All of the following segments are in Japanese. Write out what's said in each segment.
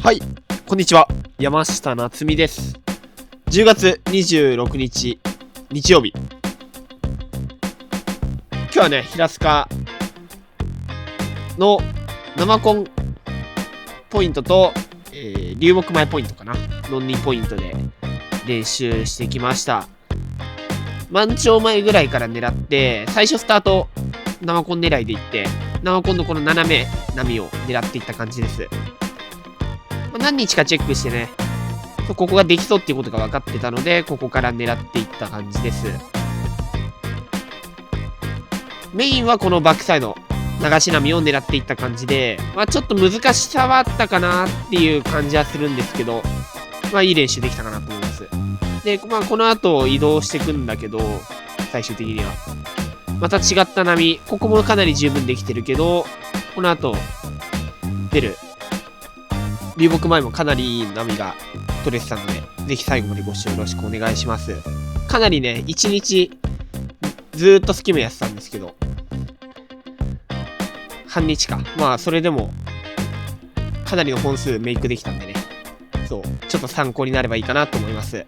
はい、こんにちは。山下夏実です。10月26日、日曜日。今日はね、平塚の生コンポイントと、流木前ポイントかなの2ポイントで練習してきました。満潮前ぐらいから狙って、最初スタート、生コン狙いでいって、生コンのこの斜め波を狙っていった感じです。何日かチェックしてね、ここができそうっていうことが分かってたので、ここから狙っていった感じです。メインはこのバックサイド、流し波を狙っていった感じで、ちょっと難しさはあったかなっていう感じはするんですけど、いい練習できたかなと思います。で、この後移動していくんだけど、最終的には。また違った波、ここもかなり十分できてるけど、この後、出る。流木前もかなりいい波が取れてたので、ぜひ最後までご視聴よろしくお願いします。かなりね、1日ずーっとスキムやってたんですけど、半日か。それでも、かなりの本数メイクできたんでね。そう、ちょっと参考になればいいかなと思います。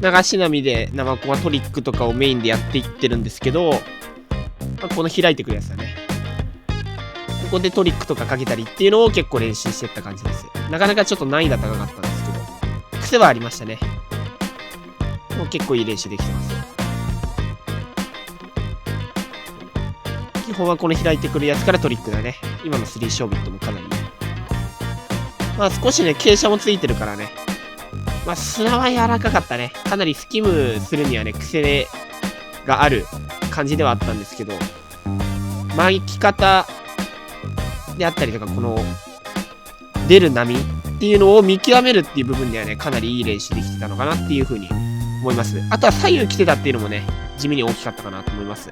流し波で生コンはトリックとかをメインでやっていってるんですけど、この開いてくるやつだね。ここでトリックとかかけたりっていうのを結構練習していった感じです。なかなかちょっと難易度高かったんですけど、癖はありましたね。もう結構いい練習できてます。基本はこの開いてくるやつからトリックだね。今の3ショービットもかなり。少しね、傾斜もついてるからね。砂は柔らかかったね。かなりスキムするにはね、癖がある感じではあったんですけど、巻き方であったりとか、この出る波っていうのを見極めるっていう部分ではね、かなりいい練習できてたのかなっていう風に思います。あとは左右来てたっていうのもね、地味に大きかったかなと思います。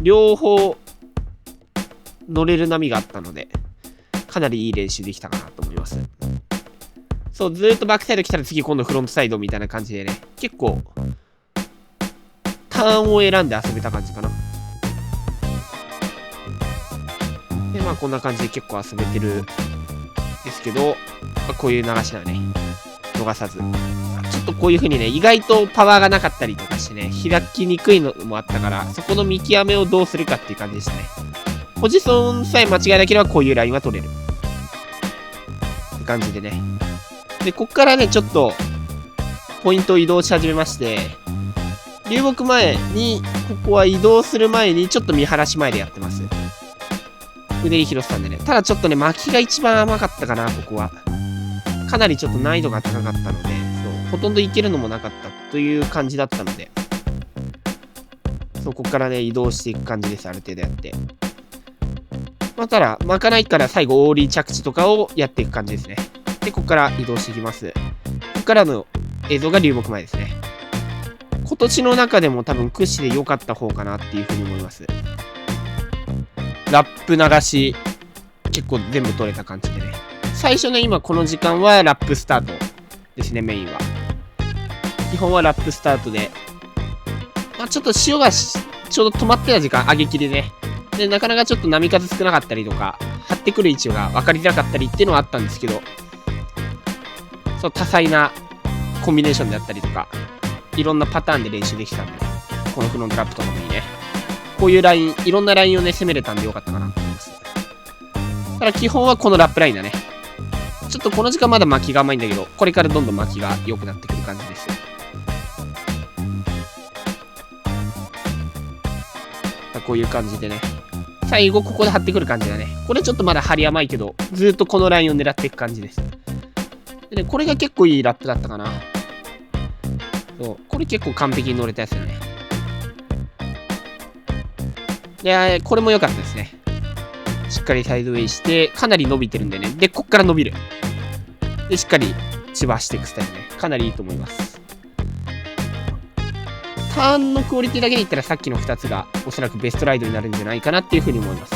両方乗れる波があったので、かなりいい練習できたかなと思います。そう、ずーっとバックサイド来たら次今度フロントサイドみたいな感じでね、結構ターンを選んで遊べた感じかな。で、こんな感じで結構遊べてるんですけど、こういう流しはね、逃さず。ちょっとこういう風にね、意外とパワーがなかったりとかしてね、開きにくいのもあったから、そこの見極めをどうするかっていう感じでしたね。ポジションさえ間違いなければこういうラインは取れる。って感じでね。で、こっからね、ちょっと、ポイントを移動し始めまして、流木前に、ここは移動する前に、ちょっと見晴らし前でやってます。腕に広さんでね。ただちょっとね、巻きが一番甘かったかな、ここは。かなりちょっと難易度が高かったので、そう、ほとんどいけるのもなかったという感じだったので、そう、ここからね、移動していく感じです、ある程度やって。ただ、巻かないから最後、オーリー着地とかをやっていく感じですね。で、ここから移動していきます。ここからの映像が流木前ですね。今年の中でも多分屈指で良かった方かなっていうふうに思います。ラップ流し、結構全部取れた感じでね。最初ね、今この時間はラップスタートですね、メインは。基本はラップスタートで。ちょっと潮がちょうど止まってた時間、上げきりね。で、なかなかちょっと波数少なかったりとか、張ってくる位置が分かりづらかったりっていうのはあったんですけど、そう、多彩なコンビネーションであったりとか、いろんなパターンで練習できたんで、このフロントラップとかもいいね。こういうライン、いろんなラインをね、攻めれたんでよかったかなと思います。ただ基本はこのラップラインだね。ちょっとこの時間まだ巻きが甘いんだけど、これからどんどん巻きが良くなってくる感じです。こういう感じでね。最後ここで張ってくる感じだね。これちょっとまだ張り甘いけど、ずーっとこのラインを狙っていく感じです。でね、これが結構いいラップだったかな。そう、これ結構完璧に乗れたやつだね。いやー、これも良かったですね。しっかりサイドウェイして、かなり伸びてるんでね。で、こっから伸びる。で、しっかり千葉していくスタイルね。かなりいいと思います。ターンのクオリティだけで言ったらさっきの2つがおそらくベストライドになるんじゃないかなっていうふうに思います。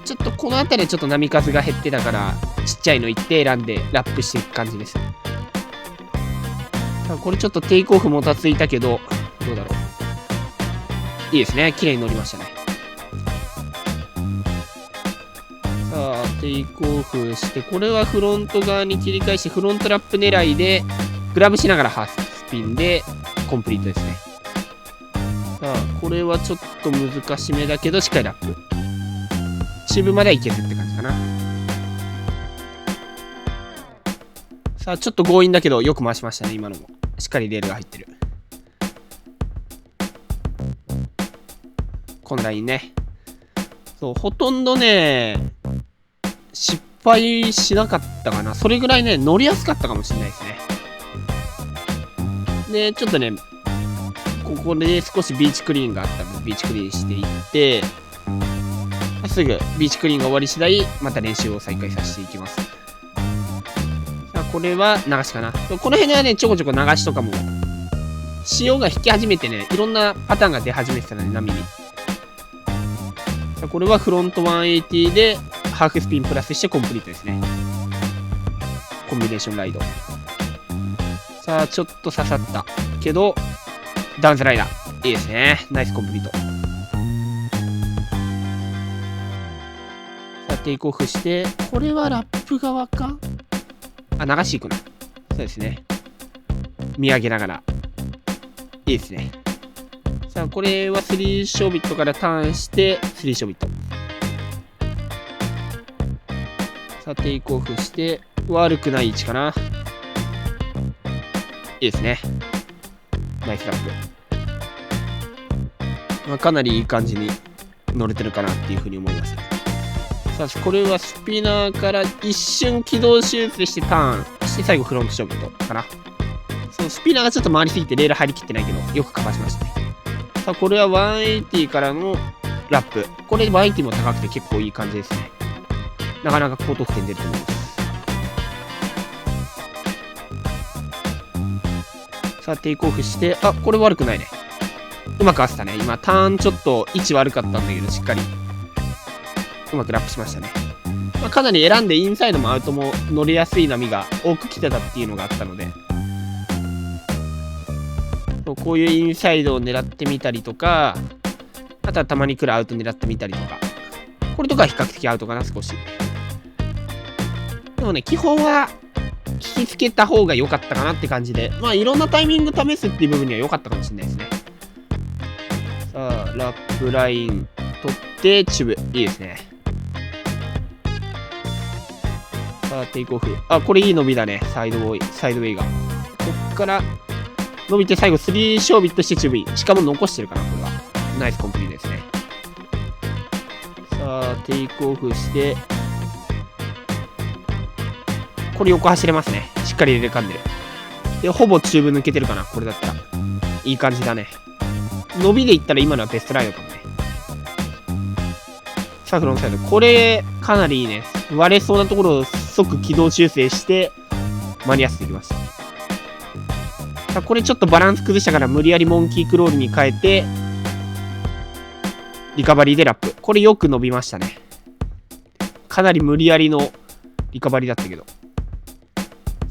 ちょっとこの辺りはちょっと波数が減ってたから、ちっちゃいのいって選んでラップしていく感じです。これちょっとテイクオフもたついたけど、どうだろう。いいですね。綺麗に乗りましたね。さあ、テイクオフして、これはフロント側に切り返して、フロントラップ狙いで、グラブしながらハーフスピンで、コンプリートですね。さあ、これはちょっと難しめだけど、しっかりラップ。チューブまではいけずって感じかな。さあ、ちょっと強引だけど、よく回しましたね、今のも。しっかりレールが入ってる。このラインね。そう、ほとんどね、失敗しなかったかな。それぐらいね、乗りやすかったかもしれないですね。で、ちょっとね、ここで少しビーチクリーンがあったので、ビーチクリーンしていって、すぐビーチクリーンが終わり次第、また練習を再開させていきます。さあ、これは流しかな。この辺はね、ちょこちょこ流しとかも、潮が引き始めてね、いろんなパターンが出始めてたので、波に。さあ、これはフロント180で、ハーフスピンプラスしてコンプリートですね。コンビネーションライド。さあ、ちょっと刺さったけど、ダウンズライダー。いいですね。ナイスコンプリート。さあ、テイクオフして、これはラップ側か？あ、流し行くな。そうですね。見上げながら。いいですね。さあ、これは3ショービットからターンして、3ショービット。さあ、テイクオフして、悪くない位置かな。いいですね。ナイスラップ。まあ、かなりいい感じに乗れてるかなっていうふうに思います。さあ、これはスピナーから一瞬軌道修正してターンして最後フロントショービットかな。そのスピナーがちょっと回りすぎてレール入りきってないけど、よくかわしましたね。さあ、これは180からのラップ。これ180も高くて結構いい感じですね。なかなか高得点出ると思います。さあ、テイクオフして、あ、これ悪くないね。うまく合わせたね。今、ターンちょっと位置悪かったんだけど、しっかり、うまくラップしましたね。まあ、かなり選んでインサイドもアウトも乗れやすい波が多く来てたっていうのがあったので、こういうインサイドを狙ってみたりとか、あとはたまに来るアウト狙ってみたりとか、これとかは比較的アウトかな、少し。でもね、基本は、引きつけた方が良かったかなって感じで、まあいろんなタイミング試すっていう部分には良かったかもしれないですね。さあ、ラップライン取って、チューブ。いいですね。さあ、テイクオフ。あ、これいい伸びだね。サイドウェイが。こっから伸びて最後3ショービットしてチューブイン。しかも残してるかな、これは。ナイスコンプリートですね。さあ、テイクオフして、これ横走れますね。しっかり入れかんでる。で、ほぼチューブ抜けてるかな。これだったら。いい感じだね。伸びでいったら今のはベストライドかもね。さあ、フロントサイド。これ、かなりいいね。割れそうなところを即軌道修正して、間に合わせてきました。さあ、これちょっとバランス崩したから無理やりモンキークロールに変えて、リカバリーでラップ。これよく伸びましたね。かなり無理やりのリカバリーだったけど。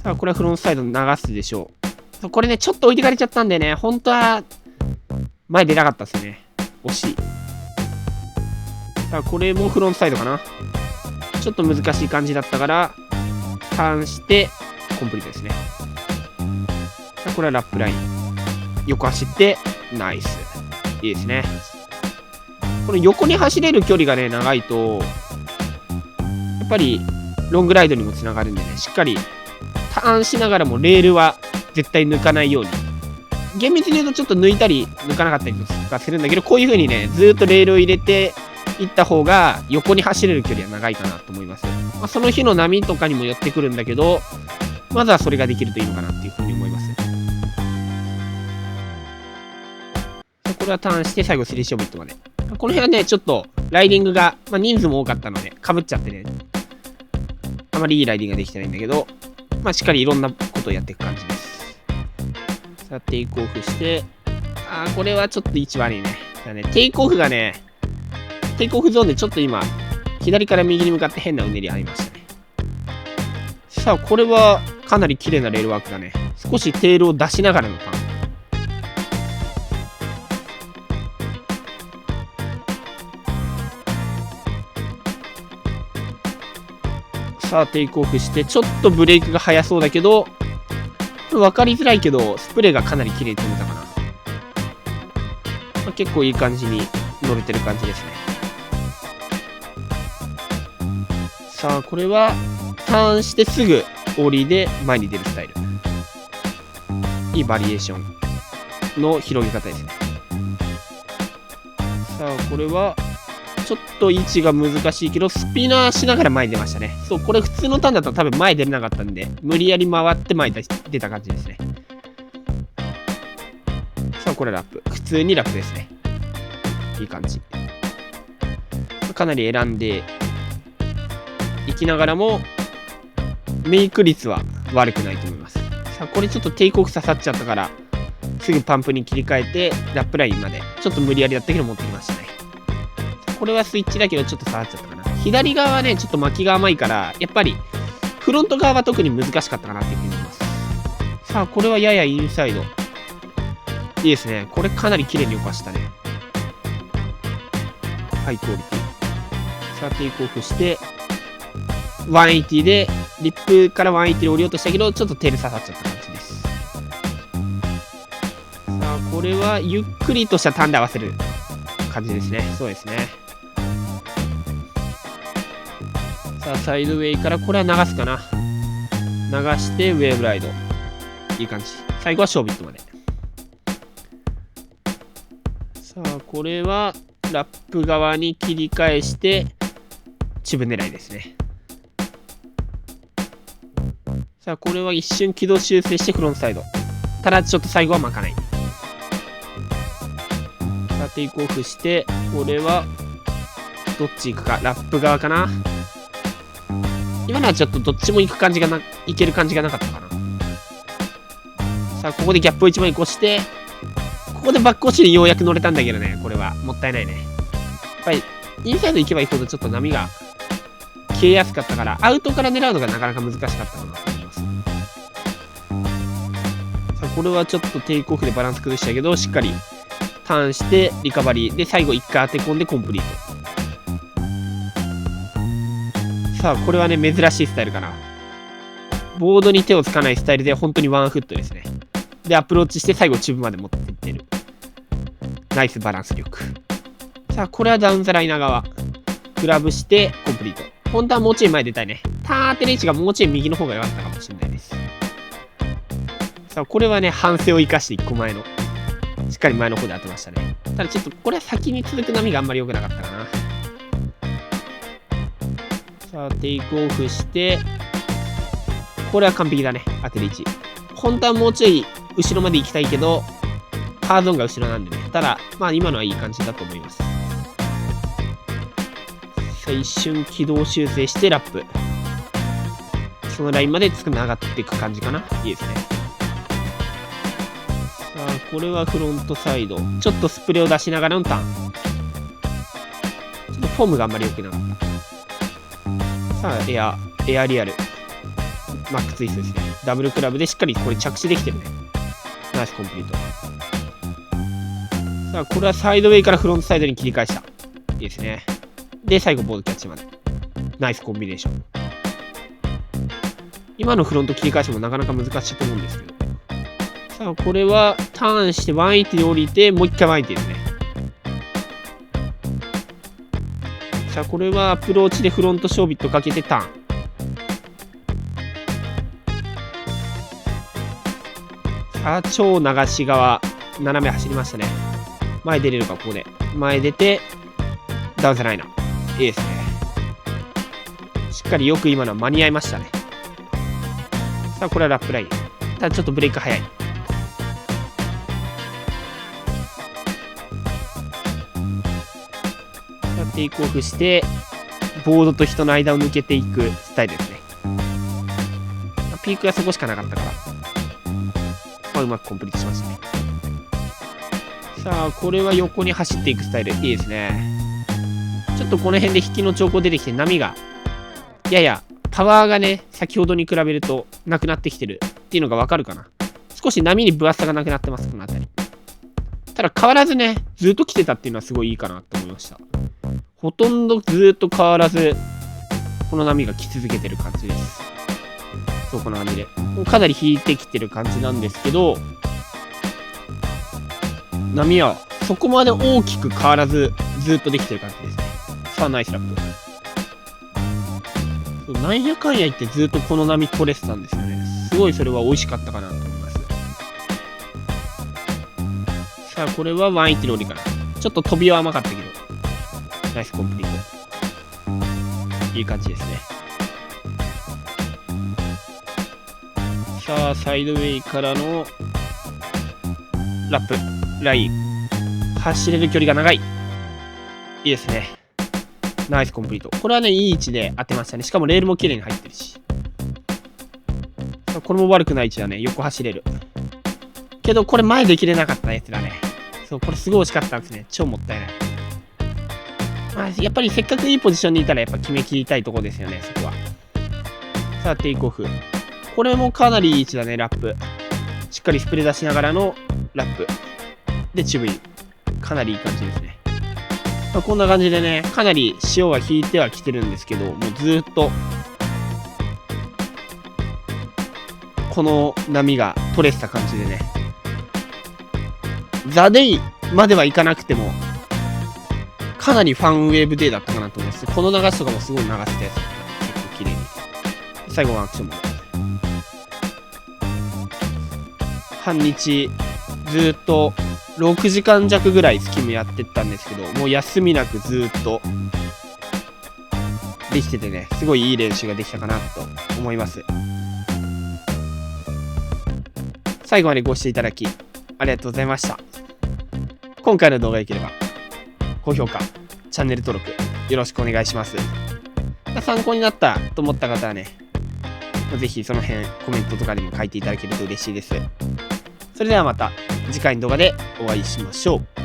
さあ、これはフロントサイド流すでしょう。これね、ちょっと置いてかれちゃったんでね、本当は、前出なかったですよね。惜しい。さあ、これもフロントサイドかな。ちょっと難しい感じだったから、ターンして、コンプリートですね。さあ、これはラップライン。横走って、ナイス。いいですね。この横に走れる距離がね、長いと、やっぱり、ロングライドにもつながるんでね、しっかり、ターンしながらもレールは絶対抜かないように。厳密に言うとちょっと抜いたり抜かなかったりとかするんだけど、こういう風にね、ずーっとレールを入れていった方が横に走れる距離は長いかなと思います。まあ、その日の波とかにも寄ってくるんだけど、まずはそれができるといいのかなっていう風に思います。これはターンして最後3ショービットまで。この辺はね、ちょっとライディングが、まあ、人数も多かったので、被っちゃってね、あまりいいライディングができてないんだけど、まあ、しっかりいろんなことをやっていく感じです。さあ、テイクオフして、これはちょっと位置悪いね。だね、テイクオフがね、テイクオフゾーンでちょっと今、左から右に向かって変なうねりありましたね。さあ、これはかなり綺麗なレールワークだね。少しテールを出しながらのターン。さあ、テイクオフして、ちょっとブレイクが早そうだけど、分かりづらいけど、スプレーがかなり綺麗に飛べたかな。結構いい感じに乗れてる感じですね。さあ、これは、ターンしてすぐ、オーリーで前に出るスタイル。いいバリエーションの広げ方ですね。さあ、これは、ちょっと位置が難しいけど、スピナーしながら前に出ましたね。そう、これ普通のターンだと多分前出れなかったんで、無理やり回って前に出た感じですね。さあ、これラップ。普通にラップですね。いい感じ。かなり選んでいきながらも、メイク率は悪くないと思います。さあ、これちょっとテイクオフ刺さっちゃったから、すぐパンプに切り替えて、ラップラインまで、ちょっと無理やりだったけど持ってきましたね。これはスイッチだけどちょっと下がっちゃったかな。左側はね、ちょっと巻きが甘いから、やっぱり、フロント側は特に難しかったかなっていうふうに思います。さあ、これはややインサイド。いいですね。これかなり綺麗に動かしたね。ハイクオリティ。さあ、テイクオフして、180で、リップから180で降りようとしたけど、ちょっとテール刺さっちゃった感じです。さあ、これはゆっくりとしたターンで合わせる感じですね。そうですね。さあ、サイドウェイから、これは流すかな。流して、ウェーブライド。いい感じ。最後はショービットまで。さあ、これは、ラップ側に切り返して、チブ狙いですね。さあ、これは一瞬軌道修正してフロントサイド。ただ、ちょっと最後は巻かない。さあ、テイクオフして、これは、どっち行くか。ラップ側かな。今のはちょっとどっちも行く感じがいける感じがなかったかな。さあ、ここでギャップを1枚越して、ここでバック押しにようやく乗れたんだけどね。これは、もったいないね。やっぱり、インサイド行けば行くほどちょっと波が消えやすかったから、アウトから狙うのがなかなか難しかったかなと思います。さあ、これはちょっとテイクオフでバランス崩したけど、しっかりターンして、リカバリーで、最後1回当て込んでコンプリート。さあ、これはね、珍しいスタイルかな。ボードに手をつかないスタイルで、本当にワンフットですね。で、アプローチして、最後チューブまで持っていってる。ナイスバランス力。さあ、これはダウンザライナー側。グラブして、コンプリート。本当はもうちょい前出たいね。ターン当てる位置がもうちょい右の方が良かったかもしれないです。さあ、これはね、反省を生かして1個前の。しっかり前の方で当てましたね。ただちょっと、これは先に続く波があんまり良くなかったかな。さあ、テイクオフして、これは完璧だね。当てる位置。本当はもうちょい後ろまで行きたいけど、カーゾーンが後ろなんでね。ただ、まあ今のはいい感じだと思います。さあ、一瞬軌道修正してラップ。そのラインまでつながっていく感じかな。いいですね。さあ、これはフロントサイド。ちょっとスプレーを出しながらのターン。ちょっとフォームがあんまり良くなかった。さあ、エアリアル。マックツイストですね。ダブルクラブでしっかりこれ着地できてるね。ナイスコンプリート。さあ、これはサイドウェイからフロントサイドに切り返した。いいですね。で、最後ボードキャッチまで。ナイスコンビネーション。今のフロント切り返しもなかなか難しいと思うんですけど。さあ、これはターンして180で降りて、もう一回180ですね。さあ、これはアプローチでフロントショービットかけてターン。さあ、超流し側、斜め走りましたね。前出れるか、ここで。前出て、ダウンザライナー。いいですね。しっかりよく今のは間に合いましたね。さあ、これはラップライン。ただちょっとブレイク早い。さあ、テイクオフして、ボードと人の間を抜けていくスタイルですね。ピークがそこしかなかったから。うまくコンプリートしましたね。さあ、これは横に走っていくスタイル。いいですね。ちょっとこの辺で引きの兆候出てきて、波が、やや、パワーがね、先ほどに比べると、なくなってきてるっていうのがわかるかな。少し波に分厚さがなくなってます、この辺り。ただ変わらずね、ずっと来てたっていうのはすごいいいかなと思いました。ほとんどずっと変わらず、この波が来続けてる感じです。そう、この感じで。かなり引いてきてる感じなんですけど、波はそこまで大きく変わらず、ずっとできてる感じですね。さあ、ナイスラップ。そう、なんやかんや言ってずっとこの波取れてたんですよね。すごいそれは美味しかったかなと思います。さあ、これは180ローリーかな。ちょっと飛びは甘かったけど、ナイスコンプリート。いい感じですね。さあ、サイドウェイからのラップ、ライン。走れる距離が長い。いいですね。ナイスコンプリート。これはね、いい位置で当てましたね。しかもレールも綺麗に入ってるし。これも悪くない位置だね。横走れる。けど、これ前できれなかったやつだね。そう、これすごい惜しかったんですね。超もったいない。まあ、やっぱりせっかくいいポジションにいたらやっぱ決めきりたいとこですよね、そこは。さあ、テイクオフ。これもかなりいい位置だね、ラップ。しっかりスプレー出しながらのラップ。で、チューブイン。かなりいい感じですね。まあ、こんな感じでね、かなり潮が引いてはきてるんですけど、もうずっと、この波が取れてた感じでね。ザ・デイまではいかなくても、かなりファンウェーブデーだったかなと思います。この流しとかもすごい流して、結構綺麗に。最後はアクションも。半日、ずっと6時間弱ぐらいスキムやってったんですけど、もう休みなくずっとできててね、すごいいい練習ができたかなと思います。最後までご視聴いただきありがとうございました。今回の動画が良ければ高評価、チャンネル登録よろしくお願いします。参考になったと思った方はね、ぜひその辺コメントとかでも書いていただけると嬉しいです。それではまた次回の動画でお会いしましょう。